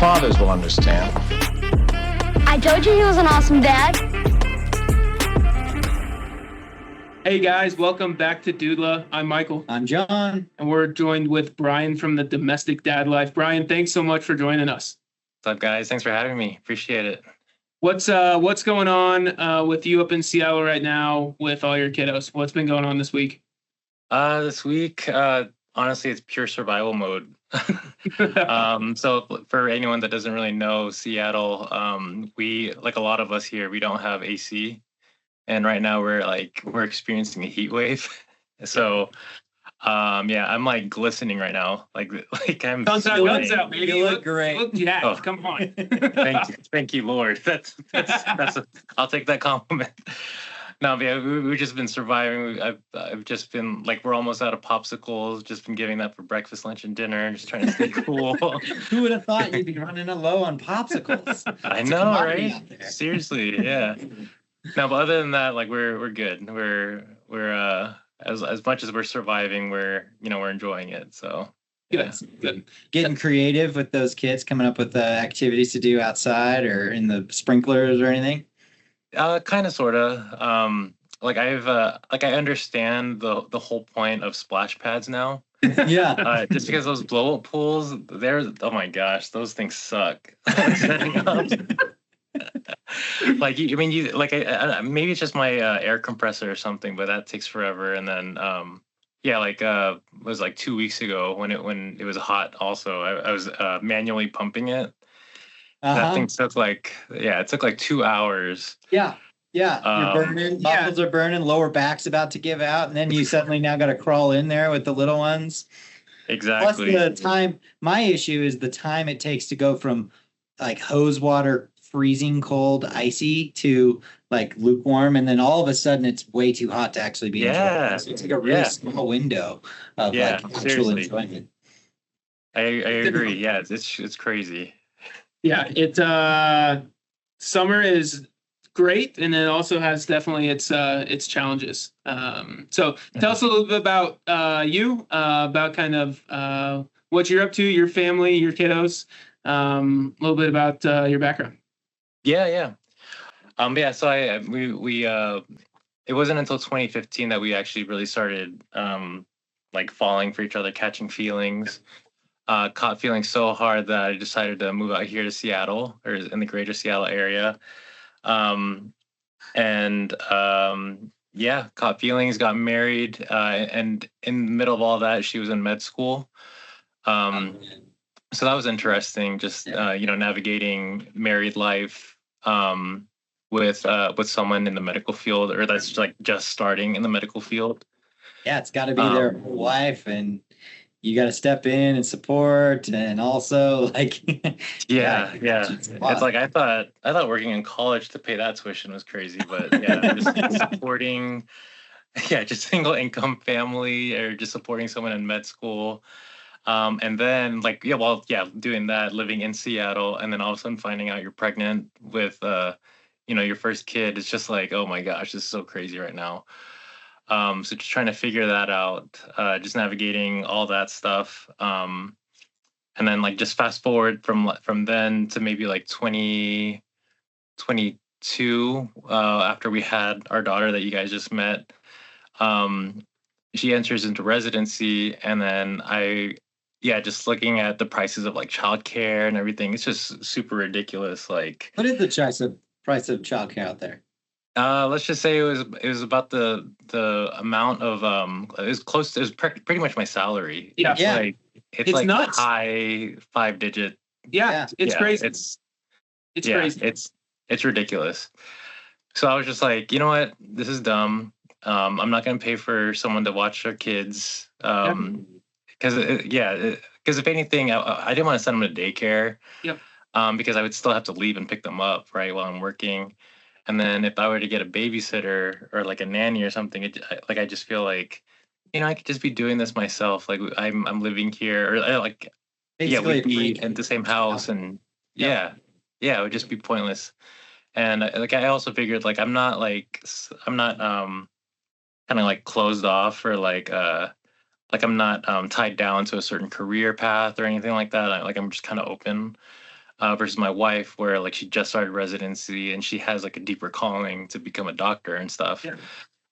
fathers will understand. I told you he was an awesome dad. Hey guys, welcome back to Doodla. I'm Michael. I'm John. And we're joined with Bryan from the Domestic Dad Life. Bryan, thanks so much for joining us. What's up, guys? Thanks for having me. Appreciate it. What's going on with you up in Seattle right now with all your kiddos? What's been going on this week? This week, honestly, it's pure survival mode. So for anyone that doesn't really know Seattle, we, like a lot of us here, we don't have AC. And right now we're experiencing a heat wave. So I'm like glistening right now. Like I'm guns out, baby. You look great. Look jacked. Come on. Thank you, Lord. That's I'll take that compliment. No, but yeah, we've just been surviving. I've just been like, we're almost out of popsicles. Just been giving that for breakfast, lunch, and dinner. Just trying to stay cool. Who would have thought you'd be running low on popsicles? I know, right? Seriously, yeah. No, but other than that, like we're good. We're as much as we're surviving, we're enjoying it. So yeah. Good. Getting creative with those kids, coming up with activities to do outside or in the sprinklers or anything. Kind of, sort of. I understand the whole point of splash pads now. Yeah. Just because those blow up pools, oh my gosh, those things suck. Setting up. Maybe it's just my air compressor or something, but that takes forever. And then it was like 2 weeks ago when it was hot. Also, I was manually pumping it. That thing took it took like 2 hours. Yeah. You're burning. Muscles are burning. Lower back's about to give out, and then you suddenly now got to crawl in there with the little ones. Exactly. Plus the time. My issue is the time it takes to go from like hose water, freezing cold, icy, to like lukewarm, and then all of a sudden it's way too hot to actually be enjoyed. So it's like a really small window of actual enjoyment. I agree. Yeah, it's crazy. Yeah, summer is great, and it also has definitely its challenges. So tell us a little bit about you, about kind of what you're up to, your family, your kiddos, a little bit about your background. Yeah. So we it wasn't until 2015 that we actually really started falling for each other, catching feelings. Caught feeling so hard that I decided to move out here to Seattle, or in the greater Seattle area. Caught feelings, got married, and in the middle of all that, she was in med school. So that was interesting, just navigating married life with someone in the medical field, or that's like just starting in the medical field. Yeah, it's got to be their whole life, and you got to step in and support, and also like it's like I thought working in college to pay that tuition was crazy, but just supporting just single income family, or just supporting someone in med school, and then doing that, living in Seattle, and then all of a sudden finding out you're pregnant with your first kid. It's just like, oh my gosh, this is so crazy right now. So just trying to figure that out, just navigating all that stuff. And then just fast forward from then to maybe 2022, after we had our daughter that you guys just met. She enters into residency, and then just looking at the prices of childcare and everything, it's just super ridiculous. What is the price of childcare out there? Let's just say it was about the amount of it was pretty much my salary. It's like nuts. High 5-digit. It's crazy. It's crazy. It's ridiculous. So I was just like, you know what, this is dumb. I'm not going to pay for someone to watch their kids. Because if anything, I didn't want to send them to daycare. Yep. Because I would still have to leave and pick them up while I'm working. And then if I were to get a babysitter or a nanny or something, I just feel like, I could just be doing this myself. I'm living here, or we'd be in the same house, and it would just be pointless. And I also figured I'm not kind of closed off, or I'm not tied down to a certain career path or anything like that. I'm just kind of open. versus my wife, where like she just started residency and she has like a deeper calling to become a doctor and stuff. Yeah.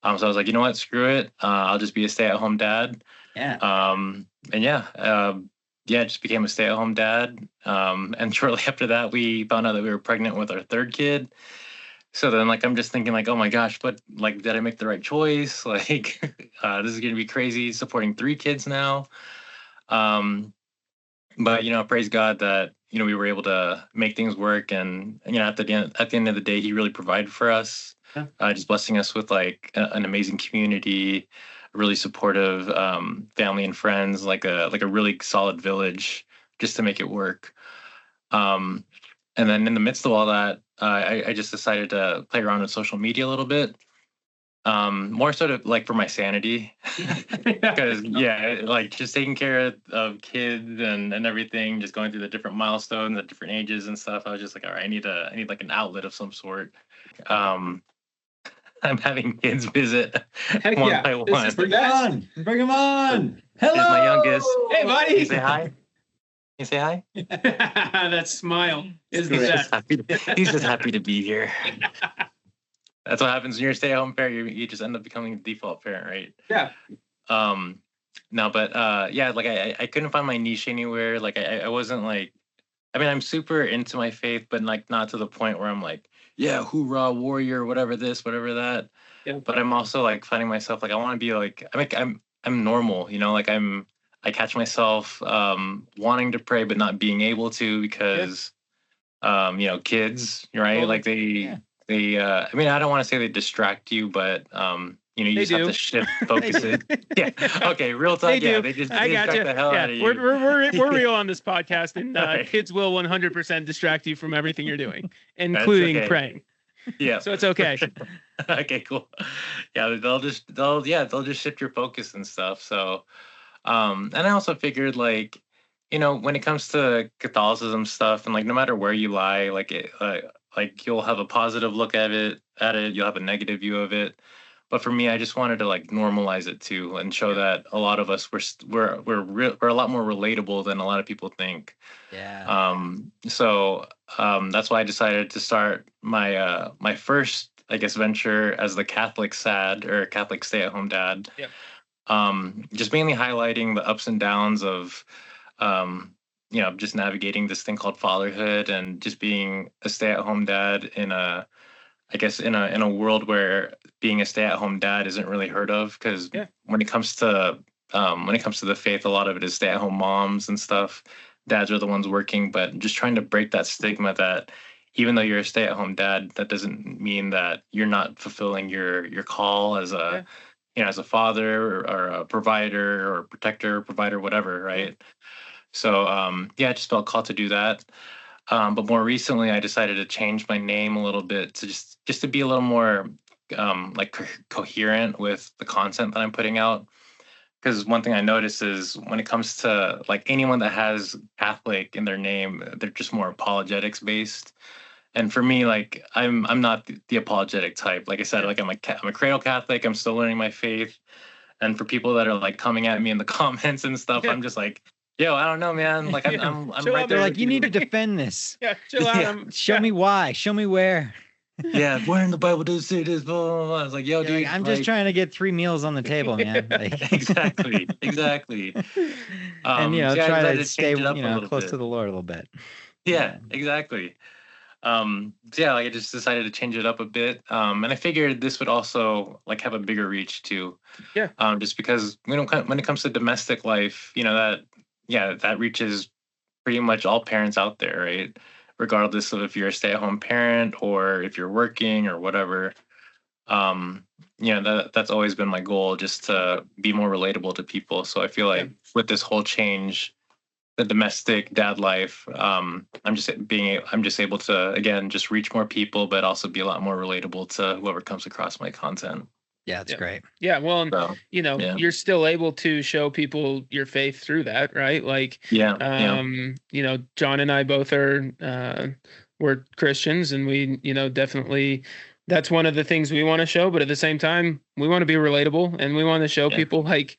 So I was like, you know what, screw it. I'll just be a stay-at-home dad. Yeah. And just became a stay-at-home dad. And shortly after that, we found out that we were pregnant with our third kid. So then, like, I'm just thinking, like, oh my gosh, but like, did I make the right choice? Like, this is gonna be crazy supporting 3 kids now. But praise God that we were able to make things work, and at the end of the day, He really provided for us, just blessing us with like an amazing community, really supportive family and friends, like a really solid village, just to make it work. And then in the midst of all that, I just decided to play around with social media a little bit, more sort of like for my sanity, because like just taking care of kids and everything, just going through the different milestones at different ages and stuff. I was just like, all right, I need like an outlet of some sort. I'm having kids visit one by one. Bring them on. Bring them on. Hello. Here's my youngest. Hey, buddy. Can you say hi? Can you say hi? That smile is the best. He's just happy to be here. That's what happens when you're a stay-at-home parent. You just end up becoming the default parent, right? Yeah. No, but like I couldn't find my niche anywhere. Like I wasn't like, I mean, I'm super into my faith, but like not to the point where I'm like, yeah, hoorah, warrior, whatever this, whatever that. Yeah. But I'm also like finding myself like I want to be like, I'm normal, like I catch myself wanting to pray but not being able to because kids, right? Well, like they I mean, I don't want to say they distract you, but you just have to shift focuses. Yeah. Okay. Real talk. They They just I got distract you. the hell out of you. We're real on this podcast, and Right. kids will 100% distract you from everything you're doing, including okay. praying. Yeah. So it's okay. Okay. Cool. Yeah. They'll just shift your focus and stuff. So, and I also figured like, when it comes to Catholicism stuff, and like no matter where you lie, like it, like you'll have a positive look at it, you'll have a negative view of it. But for me, I just wanted to like normalize it too, and show that a lot of us we're a lot more relatable than a lot of people think. Yeah. So that's why I decided to start my my first, I guess, venture as the Catholic SAD, or Catholic stay-at-home dad. Yep. Just mainly highlighting the ups and downs of just navigating this thing called fatherhood, and just being a stay-at-home dad in a world where being a stay-at-home dad isn't really heard of, because when it comes to the faith, a lot of it is stay-at-home moms and stuff. Dads are the ones working, but just trying to break that stigma that even though you're a stay-at-home dad, that doesn't mean that you're not fulfilling your call as a as a father or a provider or protector, provider, whatever, right? So I just felt called to do that. But more recently, I decided to change my name a little bit to just to be a little more coherent with the content that I'm putting out. Because one thing I noticed is when it comes to like anyone that has Catholic in their name, they're just more apologetics based. And for me, like I'm not the apologetic type. Like I said, like I'm a cradle Catholic. I'm still learning my faith. And for people that are like coming at me in the comments and stuff, I'm just like, yo, I don't know, man. Like I'm right there. They're like, you need to defend this. Yeah, chill out. Show me why. Show me where. Yeah, where in the Bible does it say this? Blah, blah, blah. I was like, yo, dude. Like, I'm just trying to get 3 meals on the table, man. Like, exactly. And try to stay close bit. to the Lord a little bit. Yeah, exactly. I just decided to change it up a bit. And I figured this would also like have a bigger reach too. Yeah. Just because when it comes to domestic life, that reaches pretty much all parents out there, right? Regardless of if you're a stay-at-home parent or if you're working or whatever. That's always been my goal, just to be more relatable to people. So I feel like with this whole change, the domestic dad life, I'm just able to, again, just reach more people, but also be a lot more relatable to whoever comes across my content. Yeah, it's great. Yeah, well, and, you're still able to show people your faith through that, right? Like, John and I both we're Christians, and we, definitely, that's one of the things we want to show. But at the same time, we want to be relatable, and we want to show people like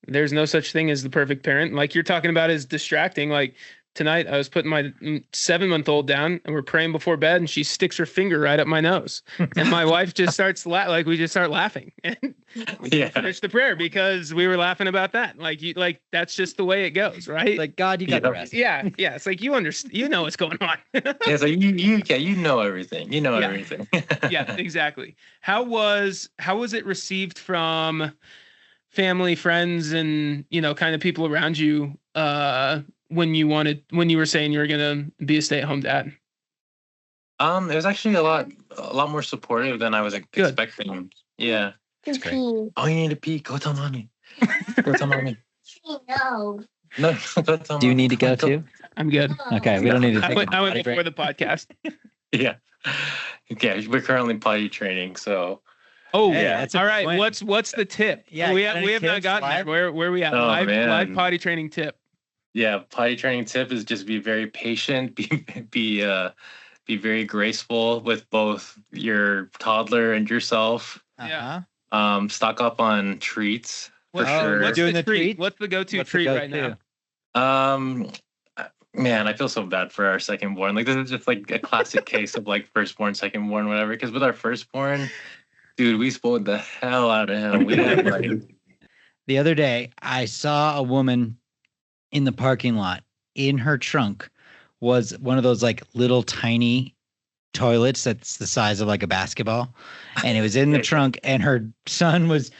there's no such thing as the perfect parent. Like you're talking about is distracting. Like tonight I was putting my 7-month-old down and we're praying before bed and she sticks her finger right up my nose. And my wife just starts we just start laughing and we finish the prayer because we were laughing about that. Like that's just the way it goes, right? Like, God, you got the rest. Yeah. It's like you understand, you know what's going on. Yeah, so you know everything. You know everything. Yeah, exactly. How was it received from family, friends, and kind of people around you when you were saying you were gonna be a stay-at-home dad? It was actually a lot more supportive than I was expecting. Yeah. That's great. Oh, you need to pee. Go tell mommy. Go tell mommy. No. No, go tell Do you mommy. need to go too? I'm good. Okay, we don't need to I take went before the podcast. Yeah. Okay, we're currently potty training, so. Oh, Hey, yeah. that's a All right. point. What's the tip? Yeah, we got have any not tips gotten live? there. Where we at? Oh, live man. potty training tip. Yeah, potty training tip is just be very patient, be very graceful with both your toddler and yourself. Uh-huh. Stock up on treats for sure. What's Doing the the treat? treat? What's the go-to What's the treat right go-to? now? Man, I feel so bad for our secondborn. Like this is just like a classic case of like firstborn, secondborn, whatever. Because with our firstborn, dude, we spoiled the hell out of him. We had like The other day, I saw a woman in the parking lot. In her trunk was one of those like little tiny toilets that's the size of like a basketball, and it was in the trunk. And her son was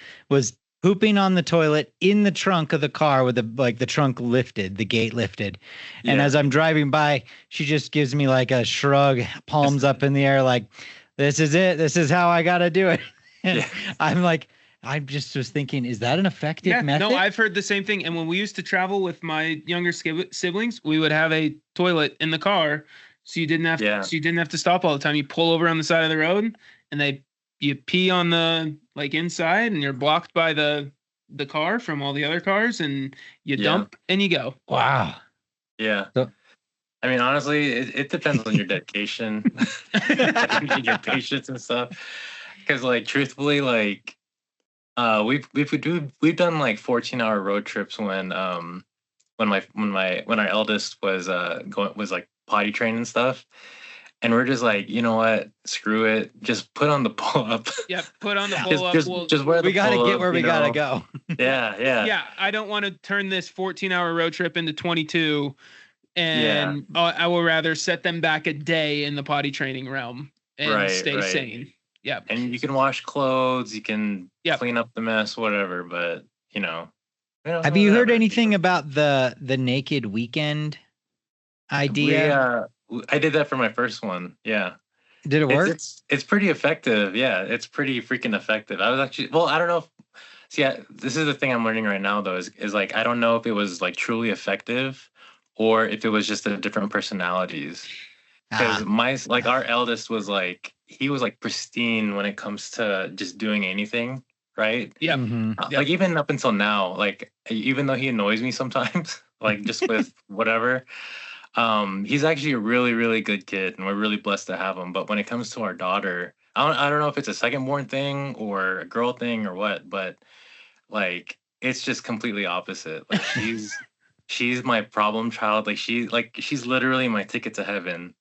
pooping on the toilet in the trunk of the car with the trunk lifted, the gate lifted. And as I'm driving by, she just gives me like a shrug, palms up in the air, like, "This is it. This is how I gotta do it." And I'm like. I just was thinking, is that an effective method? No, I've heard the same thing. And when we used to travel with my younger siblings, we would have a toilet in the car, so you didn't have to stop all the time. You pull over on the side of the road, and you pee on the inside, and you're blocked by the car from all the other cars, and you dump and you go. Wow. Yeah. So, I mean, honestly, it depends on your dedication, and your patience and stuff. Because truthfully, we've done 14-hour road trips when our eldest was potty trained and stuff, and we're just like, you know what, screw it, just put on the pull up. Yeah, put on the pull up. Just wear the we gotta pull get up, where we gotta go. Yeah. Yeah, I don't want to turn this 14-hour road trip into 22, and I will rather set them back a day in the potty training realm and stay sane. Yeah. And you can wash clothes, you can clean up the mess, whatever, but have you heard anything about the naked weekend idea? I did that for my first one. Yeah. Did it work? It's pretty effective. Yeah, it's pretty freaking effective. I was actually, I don't know if, this is the thing I'm learning right now though, is I don't know if it was truly effective or if it was just the different personalities. Because our eldest was he was pristine when it comes to just doing anything, right? Yeah. Mm-hmm. Even up until now, even though he annoys me sometimes, just with whatever, he's actually a really, really good kid, and we're really blessed to have him. But when it comes to our daughter, I don't know if it's a second-born thing or a girl thing or what, but it's just completely opposite. She's my problem child. She's literally my ticket to heaven.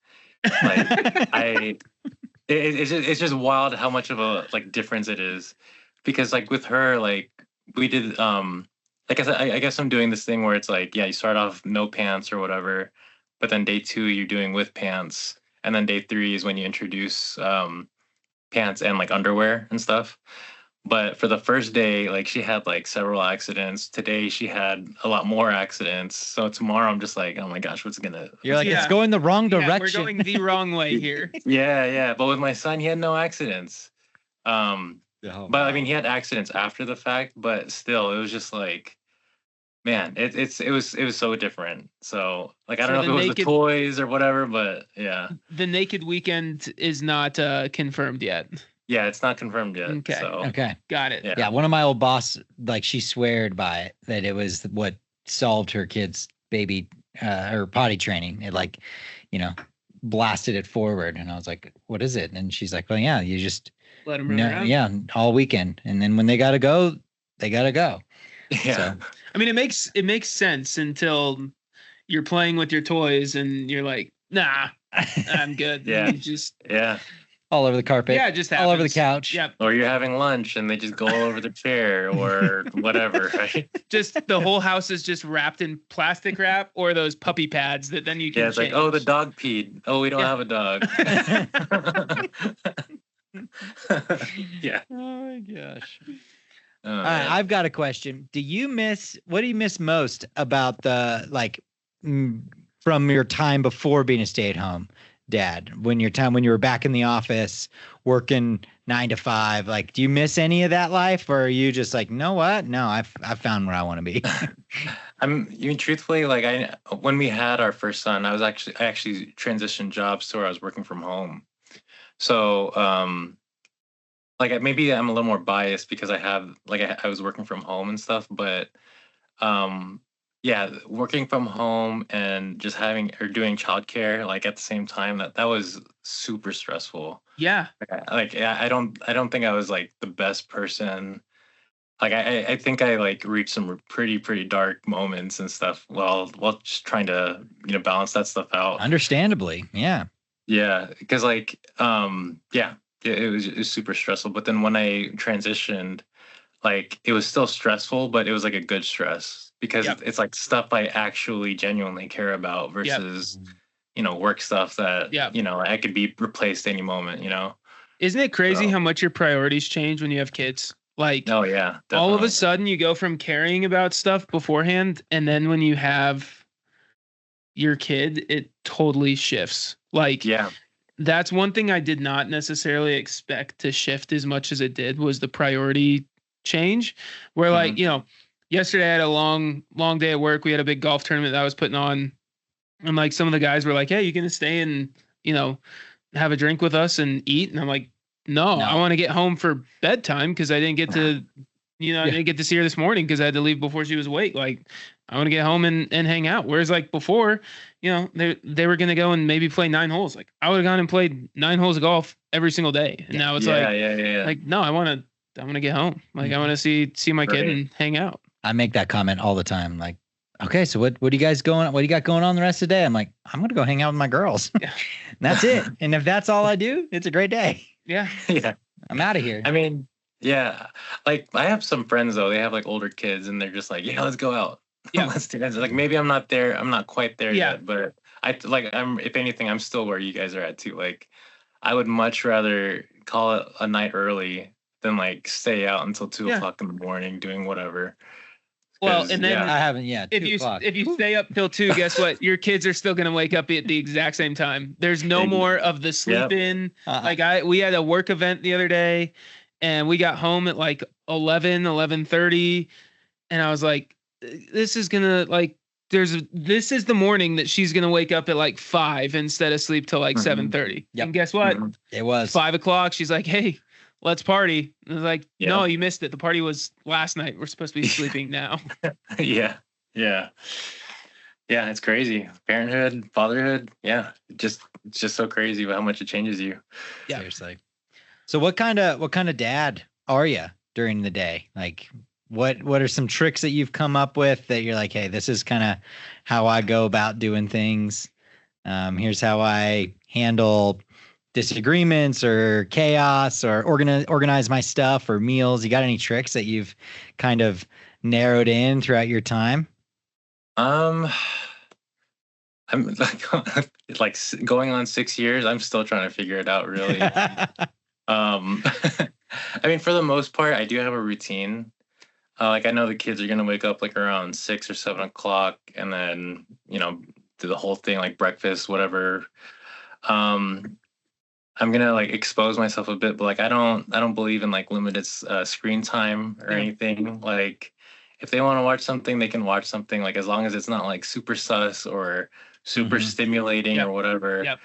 It's just wild how much of a difference it is, because with her, we did I said, I guess I'm doing this thing where it's you start off no pants or whatever, but then day 2 you're doing with pants, and then day 3 is when you introduce pants and underwear and stuff. But for the first day, she had several accidents. Today she had a lot more accidents. So tomorrow I'm just oh my gosh, what's gonna? You're it's going the wrong direction. We're going the wrong way here. Yeah. But with my son, he had no accidents. But I mean, he had accidents after the fact. But still, it was just man, it was so different. So I don't know if it was the toys or whatever, but yeah. The naked weekend is not confirmed yet. Yeah, it's not confirmed yet. Okay. So. Okay. Got it. Yeah. One of my old boss, she sweared by it, that it was what solved her kid's baby, her potty training. It blasted it forward. And I was like, what is it? And she's like, well, yeah, you just let them run around. Yeah, all weekend. And then when they got to go, they got to go. Yeah. So, I mean, it makes sense until you're playing with your toys and you're like, nah, I'm good. Yeah. And you just all over the carpet. Yeah, it just all over the happens. couch. Yep. Or you're having lunch and they just go all over the chair or whatever, right? Just the whole house is just wrapped in plastic wrap or those puppy pads that then you can Yeah, it's change. like, oh, the dog peed. Oh, we don't have a dog. Yeah. Oh my gosh. Oh, All right, man. I've got a question. What do you miss most about from your time before being a stay-at-home dad? When you were back in the office working 9 to 5, like, do you miss any of that life, or are you just like, know what? No, I've found where I want to be. Truthfully, like when we had our first son, I actually transitioned jobs to where I was working from home. So, like maybe I'm a little more biased because I was working from home and stuff, but yeah, working from home and just doing childcare like at the same time, that was super stressful. Yeah. Like I don't think I was like the best person. Like I think I like reached some pretty dark moments and stuff while just trying to balance that stuff out. Understandably, yeah. Yeah, because like it was super stressful. But then when I transitioned, like it was still stressful, but it was like a good stress because it's like stuff I actually genuinely care about versus work stuff that I could be replaced any moment. Isn't it crazy how much your priorities change when you have kids? Like, oh yeah, definitely. All of a sudden you go from caring about stuff beforehand, and then when you have your kid, it totally shifts. Like, that's one thing I did not necessarily expect to shift as much as it did, was the priority change. Where like, yesterday I had a long day at work. We had a big golf tournament that I was putting on, and like some of the guys were like, "Hey, you gonna stay and have a drink with us and eat?" And I'm like, no. I want to get home for bedtime because I didn't get to, I didn't get to see her this morning because I had to leave before she was awake. Like, I want to get home and hang out. Whereas like before, they were going to go and maybe play 9 holes. Like I would have gone and played 9 holes of golf every single day. And now it's like, no, I want to get home. Like I want to see my kid and hang out. I make that comment all the time. Like, okay, so what do you got going on the rest of the day? I'm like, I'm going to go hang out with my girls. Yeah. That's it. And if that's all I do, it's a great day. Yeah. Yeah. I'm out of here. I mean, yeah. Like I have some friends though, they have like older kids and they're just like, yeah, let's go out. Yeah. Let's do that. Like maybe I'm not there. I'm not quite there yet, but if anything, I'm still where you guys are at too. Like I would much rather call it a night early than like stay out until 2 o'clock in the morning doing whatever. Well, and then I haven't yet. If you stay up till 2, guess what? Your kids are still gonna wake up at the exact same time. There's no more of the sleep in. Like we had a work event the other day, and we got home at like 11:30, and I was like, this is gonna like this is the morning that she's gonna wake up at like 5 instead of sleep till like 7:30. Yep. And guess what? It was 5 o'clock. She's like, hey, let's party. I was like, no, you missed it. The party was last night. We're supposed to be sleeping now. Yeah. It's crazy. Parenthood, fatherhood. Yeah. It's just so crazy how much it changes you. Yeah. Seriously. So what kind of dad are you during the day? Like what are some tricks that you've come up with that you're like, hey, this is kind of how I go about doing things. Here's how I handle disagreements or chaos or organize my stuff or meals. You got any tricks that you've kind of narrowed in throughout your time? I'm like going on 6 years. I'm still trying to figure it out really. I mean, for the most part, I do have a routine. Like I know the kids are going to wake up like around 6 or 7 o'clock and then, do the whole thing, like breakfast, whatever. I'm gonna like expose myself a bit, but like I don't believe in like limited screen time or anything. Like if they want to watch something, they can watch something. Like as long as it's not like super sus or super stimulating or whatever. Yep.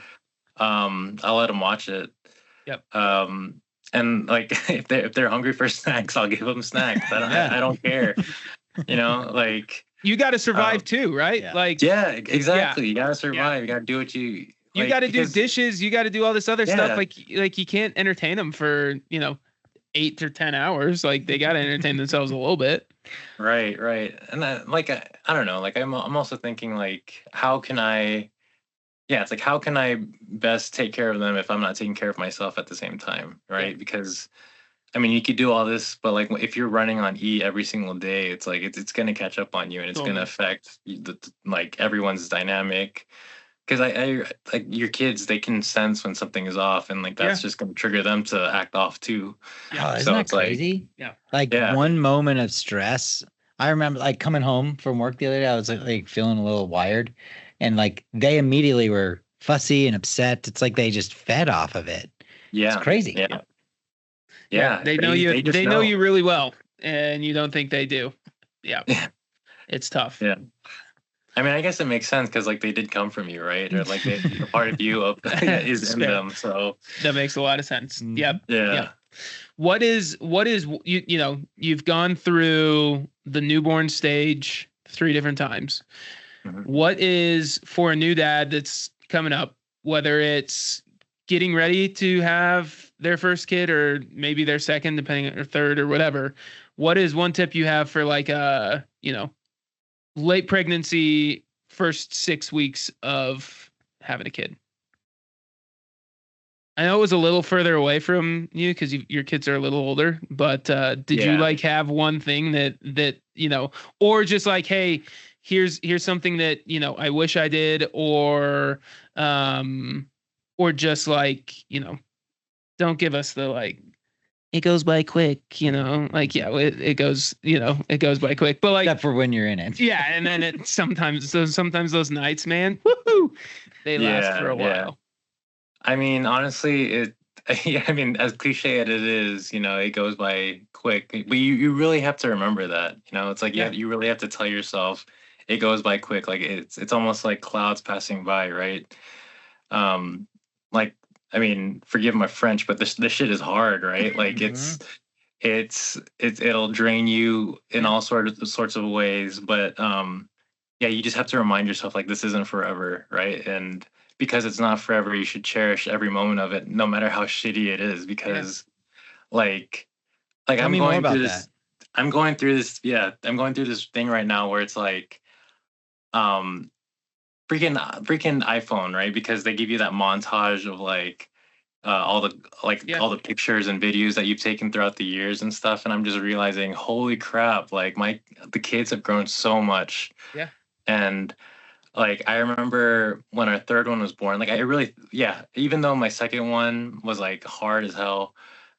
I'll let them watch it. Yep. And like if they're hungry for snacks, I'll give them snacks. I don't care. Like you got to survive too, right? Yeah. Like exactly. You got to survive. Yeah. You got to do what you. You got to do dishes. You got to do all this other stuff. Like you can't entertain them for 8 to 10 hours. Like they got to entertain themselves a little bit. Right, right. And then, like, I don't know. Like, I'm also thinking, like, how can I? Yeah, it's like, how can I best take care of them if I'm not taking care of myself at the same time, right? Yeah. Because I mean, you could do all this, but like if you're running on E every single day, it's like it's going to catch up on you, and it's going to affect like everyone's dynamic. Because I like your kids, they can sense when something is off, and like that's just going to trigger them to act off too. Yeah, isn't So that it's like, crazy? Yeah. Yeah. One moment of stress. I remember like coming home from work the other day, I was like feeling a little wired, and like they immediately were fussy and upset. It's like they just fed off of it. Yeah, It's crazy. Yeah. They know you. just They know you really well, and you don't think they do. Yeah. Yeah. It's tough. Yeah. I mean, I guess it makes sense because like they did come from you, right? Or like a part of you is in Fair. them. So That makes a lot of sense. Mhm. Yep. yeah. What is you know, you've gone through the newborn stage 3 different times. Mhm. What is for a new dad that's coming up, whether it's getting ready to have their first kid or maybe their second, depending, or third or whatever, what is one tip you have for like late pregnancy, first 6 weeks of having a kid? I know it was a little further away from you because your kids are a little older, but did you Yeah. like have one thing that or just like, hey, here's something that I wish I did, or just like don't give us the like it goes by quick, like it goes it goes by quick, but like Except for when you're in it. yeah, and then it sometimes those nights, man, woohoo, they last Yeah, for a yeah. while. I mean, honestly, I mean, as cliche as it is, it goes by quick. But you really have to remember that. It's like Yeah. you really have to tell yourself it goes by quick. Like it's almost like clouds passing by, right? Like, I mean, forgive my French, but this shit is hard, right? Like it'll drain you in all sorts of ways. But yeah, you just have to remind yourself like this isn't forever, right? And because it's not forever, you should cherish every moment of it, no matter how shitty it is. Because like Tell I'm me more going about through this. that. I'm going through this. Yeah, I'm going through this thing right now where it's like, freaking iPhone, right? Because they give you that montage of like all the pictures and videos that you've taken throughout the years and stuff, and I'm just realizing, holy crap, like the kids have grown so much. Yeah. And like I remember when our third one was born, like I really, yeah, even though my second one was like hard as hell,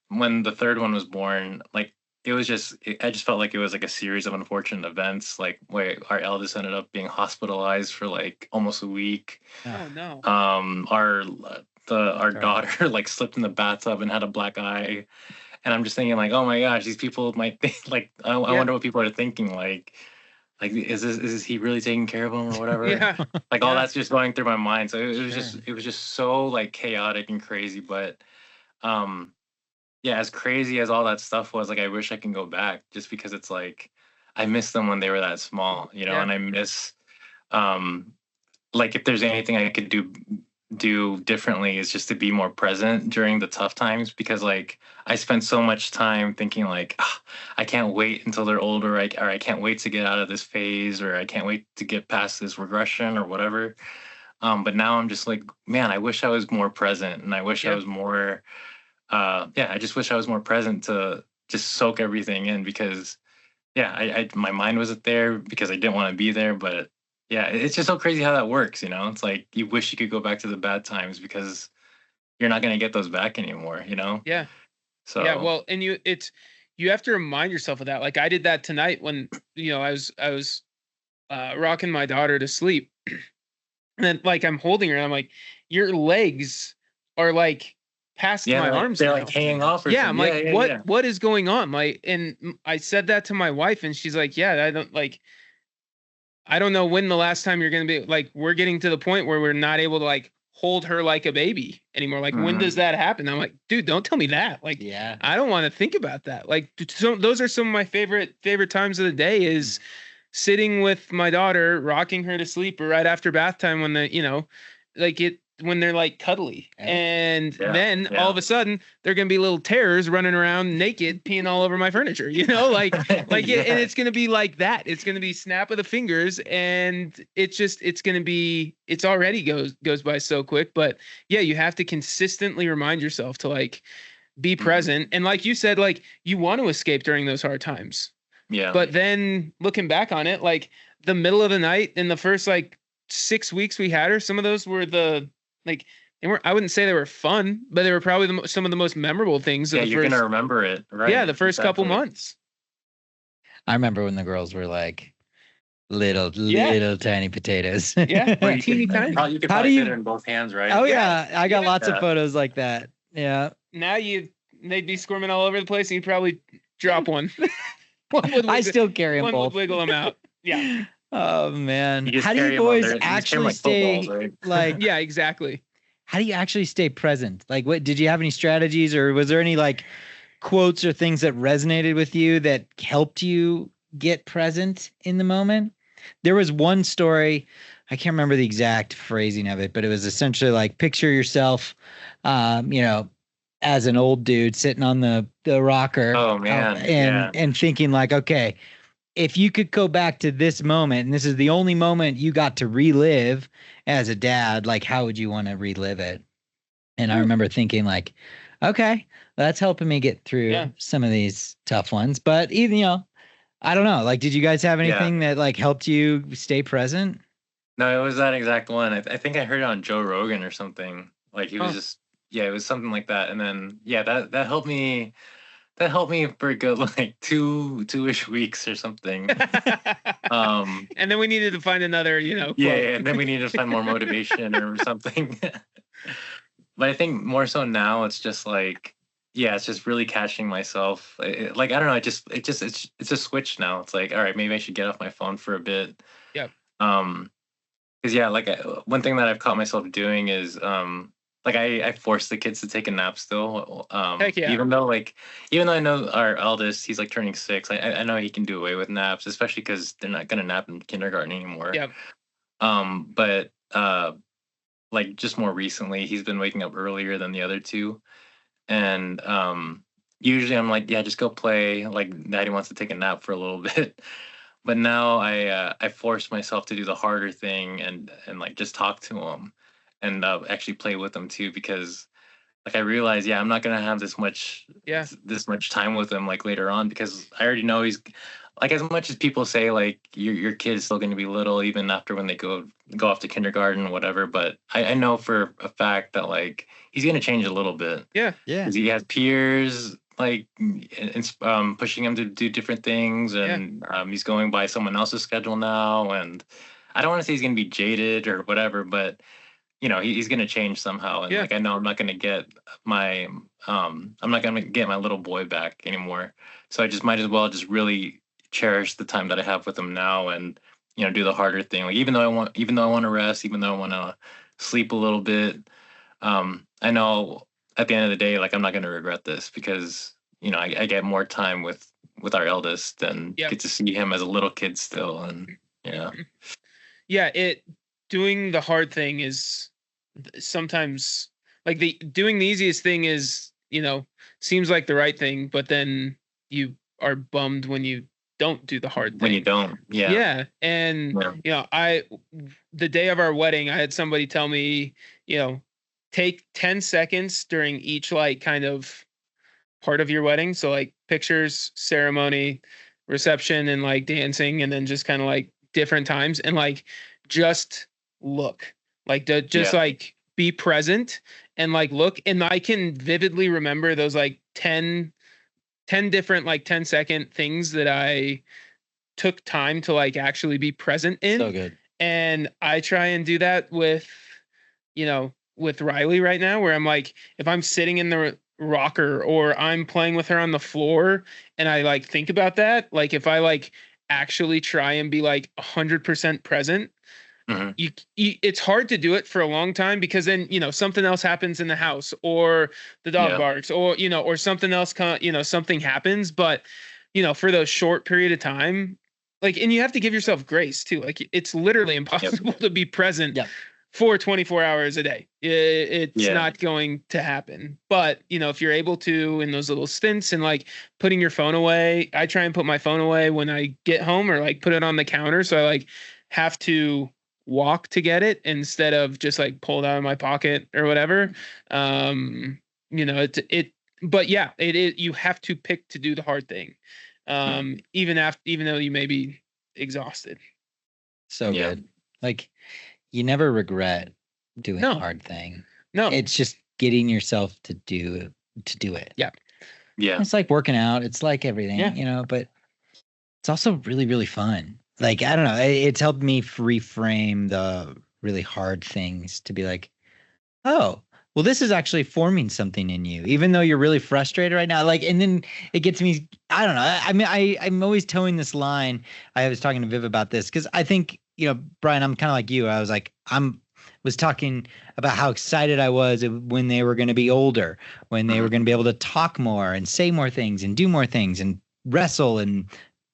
when the third one was born, like I just felt like it was like a series of unfortunate events, like where our eldest ended up being hospitalized for like almost a week. Oh no. Our Sorry. daughter like slipped in the bathtub and had a black eye, and I'm just thinking like, oh my gosh, these people might think like, I wonder what people are thinking, like is he really taking care of him or whatever? Yeah. Like all Yeah. that's just going through my mind. So it was Sure. just so like chaotic and crazy. But yeah, as crazy as all that stuff was, like I wish I can go back, just because it's like I miss them when they were that small, Yeah. and I miss like if there's anything I could do differently is just to be more present during the tough times, because like I spent so much time thinking like, I can't wait until they're older, or I can't wait to get out of this phase, or I can't wait to get past this regression or whatever. But now I'm just like, man, I wish I was more present, and I wish I was more I just wish I was more present to just soak everything in, because I my mind wasn't there because I didn't want to be there. But yeah, it's just so crazy how that works. It's like you wish you could go back to the bad times because you're not going to get those back anymore. Yeah. So Yeah. Well, and you have to remind yourself of that. Like I did that tonight when I was rocking my daughter to sleep, and then like I'm holding her, and I'm like, your legs are like past my like, arms they're now. like hanging off. Or Yeah, I'm something. like, what is going on? Like, and I said that to my wife, and she's like, yeah, I don't know when the last time you're gonna be like, we're getting to the point where we're not able to like hold her like a baby anymore. Like, when does that happen? I'm like, dude, don't tell me that. Like, Yeah. I don't want to think about that. Like, so those are some of my favorite times of the day is sitting with my daughter, rocking her to sleep, or right after bath time when like when they're like cuddly, and then Yeah. all of a sudden they're gonna be little terrors running around naked, peeing all over my furniture. And it's gonna be like that. It's gonna be snap of the fingers, and it's already goes by so quick. But yeah, you have to consistently remind yourself to like be present, and like you said, like you want to escape during those hard times. Yeah. But then looking back on it, like the middle of the night in the first like 6 weeks we had her, some of those were I wouldn't say they were fun, but they were probably some of the most memorable things. Yeah, you're gonna remember it, right? Yeah, the first couple months. I remember when the girls were like little tiny potatoes. Yeah, teeny tiny. You could probably fit it in both hands, right? Oh yeah, I got lots of photos like that. Yeah. Now they'd be squirming all over the place, and you'd probably drop one. I still carry them one both. Would wiggle them out. Yeah. Oh man, You how do you boys actually stay footballs, right? like? Yeah, exactly. How do you actually stay present? Like, what did you have any strategies, or was there any like quotes or things that resonated with you that helped you get present in the moment? There was one story, I can't remember the exact phrasing of it, but it was essentially like picture yourself, as an old dude sitting on the rocker. Oh man, and thinking like, okay, if you could go back to this moment, and this is the only moment you got to relive as a dad, like how would you want to relive it? And I remember thinking like, okay, that's helping me get through some of these tough ones. But even, I don't know, like, did you guys have anything that like helped you stay present? No, it was that exact one. I think I heard it on Joe Rogan or something. Like he was just, it was something like that. And then, that helped me. That helped me for a good like two-ish weeks or something. And then we needed to find another, quote. And then we needed to find more motivation or something. But I think more so now it's just like, it's just really catching myself. Like I don't know, it's a switch now. It's like, all right, maybe I should get off my phone for a bit. Yep. Because one thing that I've caught myself doing is like I force the kids to take a nap still. Heck yeah. Even though I know our eldest, he's like turning 6. I know he can do away with naps, especially because they're not gonna nap in kindergarten anymore. Yep. But like just more recently, he's been waking up earlier than the other two, and usually I'm like, just go play. Like Daddy wants to take a nap for a little bit. But now I force myself to do the harder thing and like just talk to him. And actually play with them too, because like I realized, I'm not gonna have this much time with him like later on, because I already know he's like, as much as people say like your kid's still gonna be little even after when they go off to kindergarten or whatever, but I know for a fact that like he's gonna change a little bit. Yeah. 'Cause he has peers like pushing him to do different things, and he's going by someone else's schedule now, and I don't want to say he's gonna be jaded or whatever, but he's going to change somehow. And like, I know I'm not going to get my little boy back anymore. So I just might as well just really cherish the time that I have with him now, and, do the harder thing. Like, even though I want to rest, even though I want to sleep a little bit, I know at the end of the day, like I'm not going to regret this, because, I get more time with our eldest and get to see him as a little kid still. And doing the hard thing is sometimes like doing the easiest thing is, seems like the right thing, but then you are bummed when you don't do the hard thing. When you don't. Yeah. Yeah. And, the day of our wedding, I had somebody tell me, take 10 seconds during each like kind of part of your wedding. So like pictures, ceremony, reception, and like dancing, and then just kind of like different times, and like just look. Like like be present and like look. And I can vividly remember those like 10 different like 10-second things that I took time to like actually be present in. So good. And I try and do that with Riley right now, where I'm like, if I'm sitting in the rocker or I'm playing with her on the floor and I like think about that, like if I like actually try and be like 100% present, it's hard to do it for a long time, because then something else happens in the house, or the dog barks, or or something else something happens. But for those short period of time, like, and you have to give yourself grace too. Like it's literally impossible to be present for 24 hours a day. It's not going to happen. But, you know, if you're able to in those little stints and like putting your phone away, I try and put my phone away when I get home or like put it on the counter. So I like have to walk to get it instead of just like pull it out of my pocket or whatever. You know, but yeah, you have to pick to do the hard thing. Even though you may be exhausted. So good. Like, you never regret doing a hard thing. No, it's just getting yourself to do it. Yeah. It's like working out. It's like everything, you know, but it's also really, really fun. Like, I don't know. It's helped me reframe the really hard things to be like, oh, well, this is actually forming something in you, even though you're really frustrated right now. Like, and then it gets me, I don't know. I mean, I'm always towing this line. I was talking to Viv about this because I think, you know, Bryan, I'm kind of like you. I was like, was talking about how excited I was when they were going to be older, when they were going to be able to talk more and say more things and do more things and wrestle and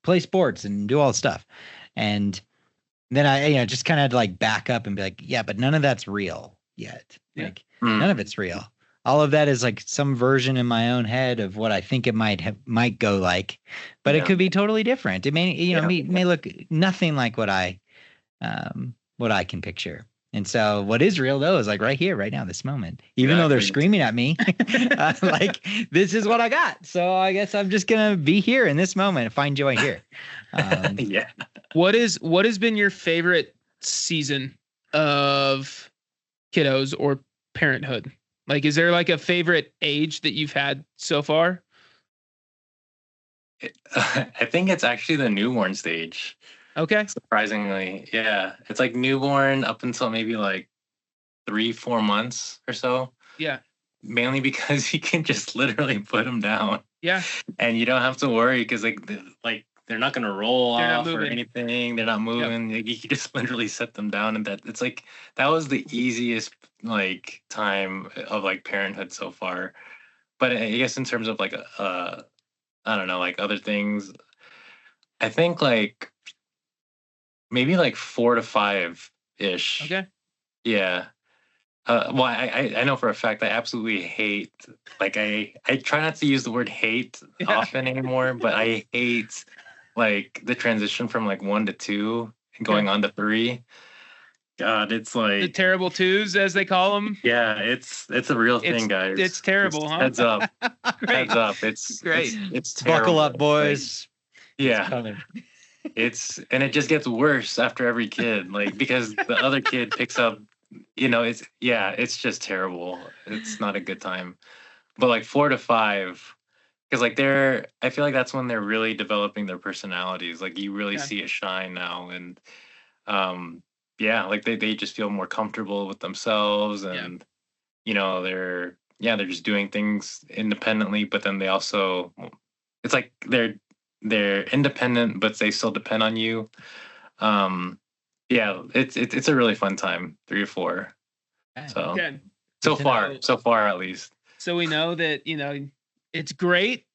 play sports and do all the stuff. And then I, you know, just kind of had to like back up and be like, yeah, but none of that's real yet. Like none of it's real. All of that is like some version in my own head of what I think it might go like, but it could be totally different. It may, you know, may look nothing like what I can picture. And so what is real though is like right here, right now, this moment, even though they're screaming at me, like this is what I got. So I guess I'm just going to be here in this moment and find joy here. What has been your favorite season of kiddos or parenthood? Like, is there like a favorite age that you've had so far? I think it's actually the newborn stage. Okay. Surprisingly. Yeah. It's like newborn up until maybe like 3-4 months or so. Yeah. Mainly because you can just literally put them down. Yeah. And you don't have to worry because like they're not going to roll off or anything. They're not moving. Like, you can just literally set them down, and it's like that was the easiest like time of like parenthood so far. But I guess in terms of like I don't know, like other things, I think like maybe like 4 to 5 ish. Okay. Yeah. Well, I know for a fact I absolutely hate, like I try not to use the word hate often anymore, but I hate like the transition from like 1 to 2 and going on to 3. God, it's like the terrible twos, as they call them. Yeah, it's a real thing, guys. It's terrible, huh? Heads up. Heads up. It's great. It's terrible. Buckle up, boys. Like, yeah. And it just gets worse after every kid, like because the other kid picks up, you know, it's just terrible. It's not a good time. But like 4 to 5, because like I feel like that's when they're really developing their personalities. Like you really see it shine now. And like they just feel more comfortable with themselves, and you know, they're just doing things independently, but then they also, it's like they're independent, but they still depend on you. It's a really fun time, 3 or 4. So so far at least. So we know that, you know, it's great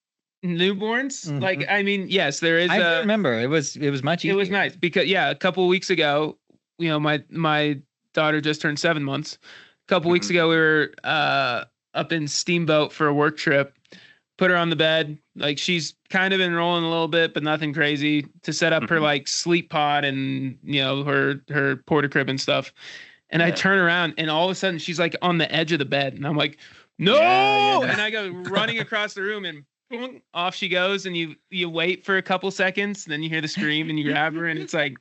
newborns. Mm-hmm. Like, I mean, yes, there is. I remember it was much easier. It was nice because a couple of weeks ago, you know, my daughter just turned 7 months. A couple weeks ago, we were up in Steamboat for a work trip. Put her on the bed. Like, she's kind of been rolling a little bit, but nothing crazy, to set up her like sleep pod and, you know, her porta crib and stuff. And I turn around and all of a sudden she's like on the edge of the bed. And I'm like, no. And I go running across the room and boom, off she goes. And you wait for a couple seconds, and then you hear the scream and you grab her, and it's like,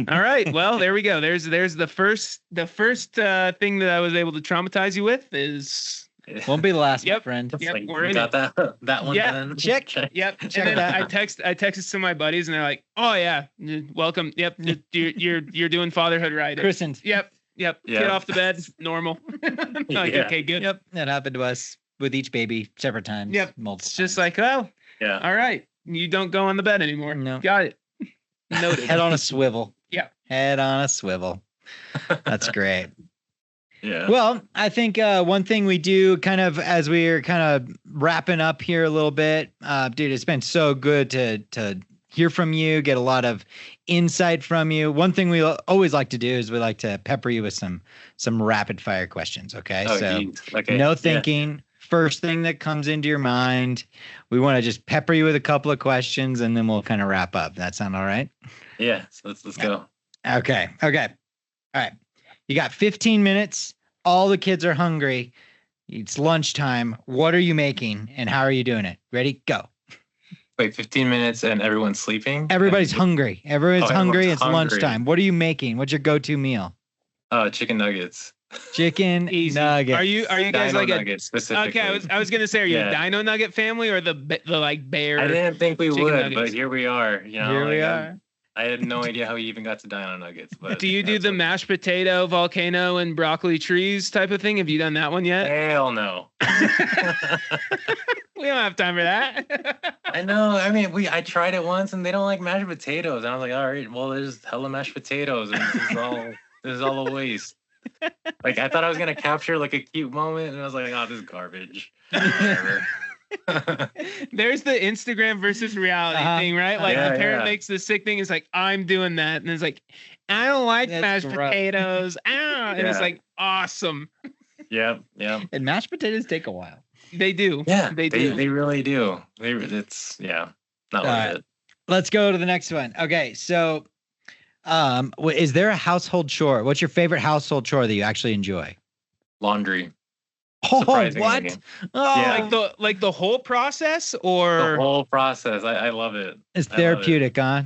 all right, well, there we go. There's the first thing that I was able to traumatize you with is. Won't be the last, my friend. Yep, like, we're got that one done. Check. Yep. And then I texted some of my buddies, and they're like, "Oh yeah, welcome. Yep, you're doing fatherhood right. Christened. Yep. Get off the bed. Normal." Like, okay, good. Yep, that happened to us with each baby several times. Yep, multiple. It's just like, oh, yeah. All right, you don't go on the bed anymore. No, got it. Noted. Head on a swivel. Yeah, head on a swivel. That's great. Yeah. Well, I think one thing we do kind of as we're kind of wrapping up here a little bit, dude, it's been so good to hear from you, get a lot of insight from you. One thing we always like to do is we like to pepper you with some rapid fire questions. Okay. Oh, So geez. Okay. no Yeah. thinking. First thing that comes into your mind. We want to just pepper you with a couple of questions and then we'll kind of wrap up. That sound all right? Yeah. So let's go. Okay. All right. You got 15 minutes. All the kids are hungry. It's lunchtime. What are you making and how are you doing it? Ready? Go. Wait, 15 minutes and everyone's sleeping? Everybody's hungry. Everyone's hungry. everyone's It's hungry. lunchtime. What are you making? What's your go-to meal? Chicken nuggets. Chicken Easy. nuggets. Are you guys Dino like nuggets specifically. Okay, I was gonna say, are you Yeah. a Dino Nugget family or the like bear? I didn't think we chicken would, nuggets? but here we are. You know, Here we like, are. I had no idea how we even got to Dino Nuggets. But Do you do that's the what- mashed potato, volcano, and broccoli trees type of thing? Have you done that one yet? Hell no. We don't have time for that. I know. I mean, I tried it once and they don't like mashed potatoes. And I was like, all right, well, there's hella mashed potatoes, and this is all a waste. Like I thought I was gonna capture like a cute moment, and I was like, oh, this is garbage. Whatever. There's the Instagram versus reality Uh-huh. thing, right? Like Yeah, the parent yeah. makes the sick thing. It's like, I'm doing that. And it's like, I don't like That's mashed gross. potatoes. And it's Yeah. like, awesome. Yep. And mashed potatoes take a while. They do. Yeah. They do. They really do. It's not All worth right. it. Let's go to the next one. Okay, so is there a household chore? What's your favorite household chore that you actually enjoy? Laundry. Oh, Surprisingly. what? Oh, Yeah. Like the whole process, The or whole process. I love it. it's I love it. therapeutic, huh?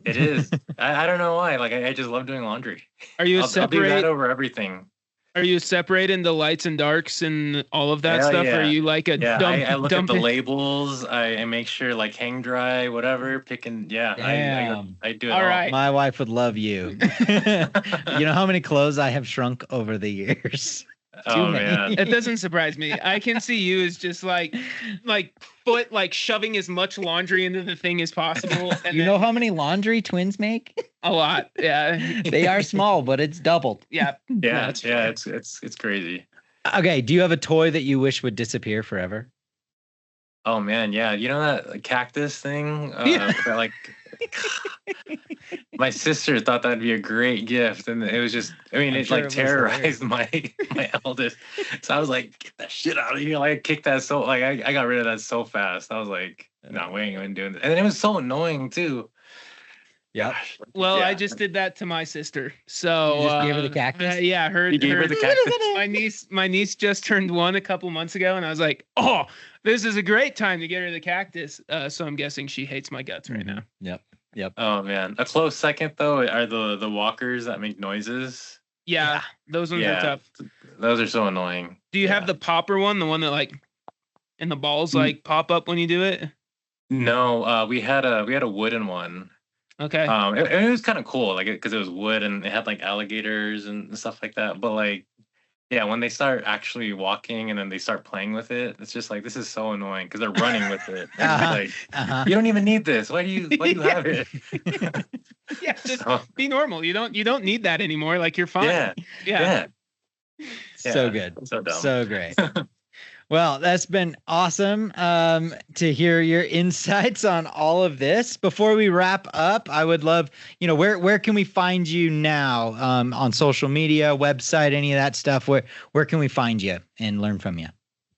It is. I don't know why. Like I just love doing laundry. are you I'll do that separate? over everything. Are you separating the lights and darks and all of that Hell stuff? Or yeah. are you like a Yeah, dump? I look dump at the it? labels. I make sure like hang dry, whatever. Picking. Yeah. Damn. I do it All all. right. My wife would love you. You know how many clothes I have shrunk over the years? Oh many. man. It doesn't surprise me. I can see you as just like foot like shoving as much laundry into the thing as possible. And You then know how many laundry twins make? a lot. Yeah. They are small, but it's doubled. Yeah. Yeah. That's Yeah. fair. It's crazy. Okay, do you have a toy that you wish would disappear forever? Oh man. Yeah. You know that cactus thing? Yeah. That, like. My sister thought that'd be a great gift, and it was just. I mean, I'm it sure like it was terrorized my eldest. So I was like, "Get that shit out of here!" Like, I kicked that so. Like, I got rid of that so fast. I was like, "No, we ain't even doing this." And then it was so annoying too. Yep. Gosh. Well, Yeah. I just did that to my sister. So You just gave her the cactus? Yeah, You gave her the cactus. my niece just turned 1 a couple months ago, and I was like, oh, this is a great time to get her the cactus. So I'm guessing she hates my guts right now. Yep. Oh man, a close second though are the walkers that make noises. Yeah, those ones are Yeah. tough. Those are so annoying. Do you have Yeah. the popper one, the one that like, and the balls Mm. like pop up when you do it? No, we had a wooden one. Okay. It was kind of cool, like because it was wood and it had like alligators and stuff like that. But like, yeah, when they start actually walking and then they start playing with it, it's just like this is so annoying because they're running with it. And it's like Uh-huh. you don't even need this. Why do you have it? Yeah, just So, be normal. You don't need that anymore. Like you're fine. yeah, Yeah. yeah, So yeah. good. So dumb. So great. Well, that's been awesome to hear your insights on all of this. Before we wrap up, I would love, where can we find you now on social media, website, any of that stuff? Where can we find you and learn from you?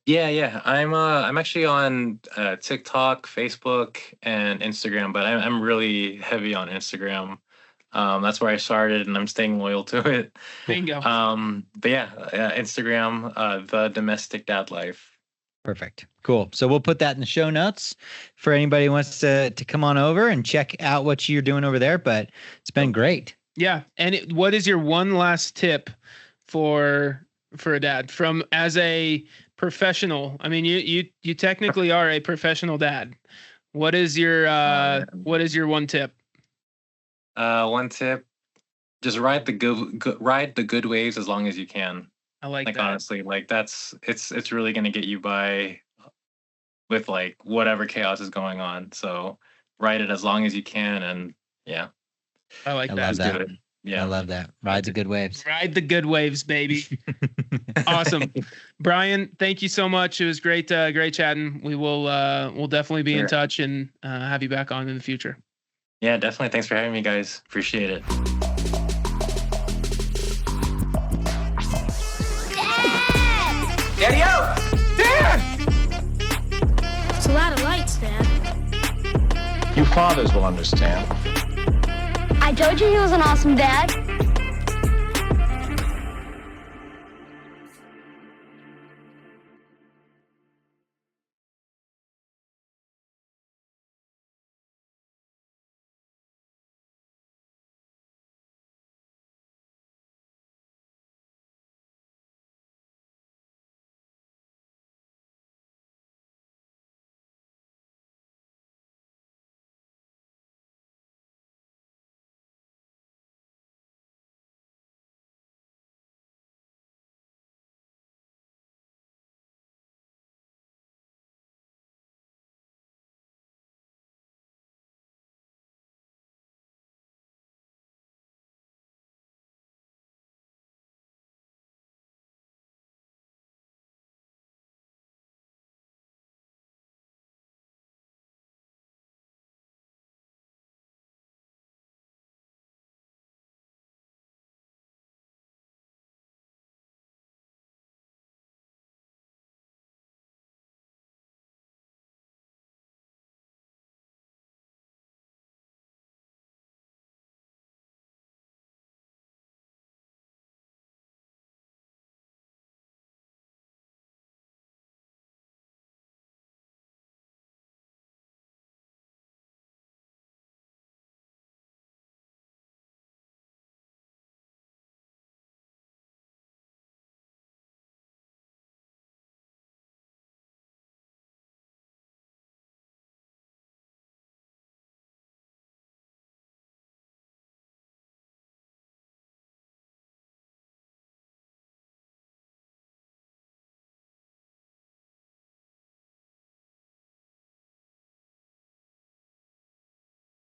Yeah. I'm actually on TikTok, Facebook, and Instagram, but I'm really heavy on Instagram. That's where I started, and I'm staying loyal to it. Bingo. But yeah, Instagram, the domestic dad life. Perfect. Cool. So we'll put that in the show notes for anybody who wants to come on over and check out what you're doing over there. But it's been great. Yeah. And what is your one last tip for a dad from as a professional? I mean, you technically are a professional dad. What is your one tip? One tip: just ride the good waves as long as you can. I like that. Honestly, like it's really gonna get you by with like whatever chaos is going on. So ride it as long as you can, and yeah, I like I that. love just that. do it. Yeah, I love that. Ride the good waves. Ride the good waves, baby. Awesome. Bryan, thank you so much. It was great chatting. We'll definitely be in Sure. touch and have you back on in the future. Yeah, definitely. Thanks for having me, guys. Appreciate it. Daddy out! Dad! It's a lot of lights, Dad. You fathers will understand. I told you he was an awesome dad.